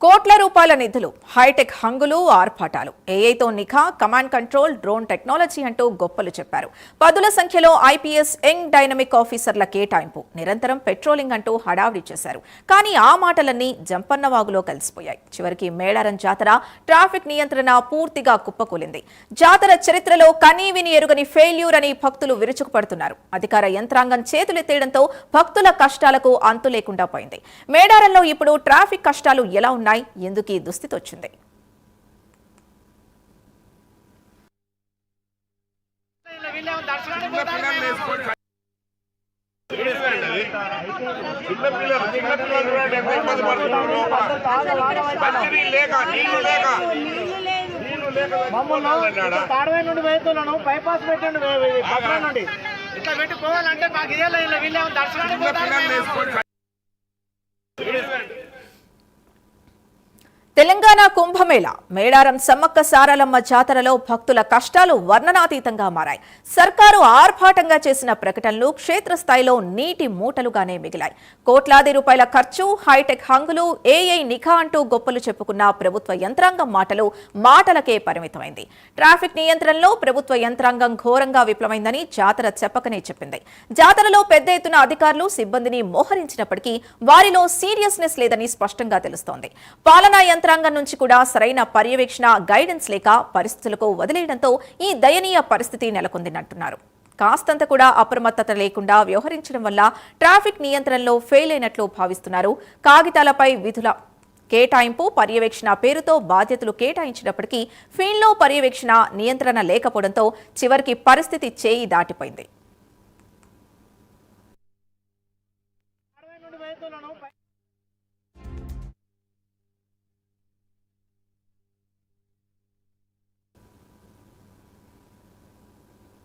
కోట్ల రూపాయల నిధులు, హైటెక్ హంగులు, ఆర్భాటాలు, ఏఐతో నిఘా, కమాండ్ కంట్రోల్, డ్రోన్ టెక్నాలజీ అంటూ గొప్పలు చెప్పారు. పదుల సంఖ్యలో ఐపీఎస్ యంగ్ డైనమిక్ ఆఫీసర్ల కేటాయింపు, నిరంతరం పెట్రోలింగ్ అంటూ హడావిడి చేశారు. కానీ ఆ మాటలన్నీ జంపన్నవాగులో కలిసిపోయాయి. చివరికి మేడారం జాతర ట్రాఫిక్ నియంత్రణ పూర్తిగా కుప్పకూలింది. జాతర చరిత్రలో కనీవిని ఎరుగని ఫెయిల్యూర్ అని భక్తులు విరుచుకుపడుతున్నారు. అధికార యంత్రాంగం చేతులెత్తేయడంతో భక్తుల కష్టాలకు అంతు లేకుండా పోయింది. మేడారంలో ఇప్పుడు ట్రాఫిక్ కష్టాలు ఎలా ఉన్నాయి? ఎందుకు ఈ దుస్థితి వచ్చింది? తాడవై నుండి వెళ్తున్నాను, బైపాస్ పెట్టండి, పక్కన నుండి ఇట్లా పెట్టి పోవాలంటే మాకు ఇదే లైన్ వీళ్ళేమో దర్శనానికి. తెలంగాణ కుంభమేళా, మేడారం సమ్మక్క సారలమ్మ జాతరలో భక్తుల కష్టాలు వర్ణనాతీతంగా మారాయి. సర్కారు ఆర్భాటంగా చేసిన ప్రకటనలు క్షేత్రస్థాయిలో నీటి మూటలుగానే మిగిలాయి. కోట్లాది రూపాయల ఖర్చు, హైటెక్ హంగులు, ఏఐ నిఘా అంటూ గొప్పలు చెప్పుకున్న ప్రభుత్వ యంత్రాంగం మాటలకే పరిమితమైంది. ట్రాఫిక్ నియంత్రణలో ప్రభుత్వ యంత్రాంగం ఘోరంగా విఫలమైందని జాతర చెప్పకనే చెప్పింది. జాతరలో పెద్ద ఎత్తున అధికారులు, సిబ్బందిని మోహరించినప్పటికీ వారిలో సీరియస్నెస్ లేదని స్పష్టంగా తెలుస్తోంది. పాలనా యంత్రాంగం నుంచి కూడా సరైన పర్యవేక్షణ, గైడెన్స్ లేక పరిస్థితులకు వదిలేయడంతో ఈ దయనీయ పరిస్థితి నెలకొందినంటున్నారు. కాస్తంత కూడా అప్రమత్తత లేకుండా వ్యవహరించడం వల్ల ట్రాఫిక్ నియంత్రణలో ఫెయిల్ అయినట్లు భావిస్తున్నారు. కాగితాలపై విధుల కేటాయింపు, పర్యవేక్షణ పేరుతో బాధ్యతలు కేటాయించినప్పటికీ ఫీల్డ్లో పర్యవేక్షణ, నియంత్రణ లేకపోవడంతో చివరికి పరిస్థితి చేయి దాటిపోయింది.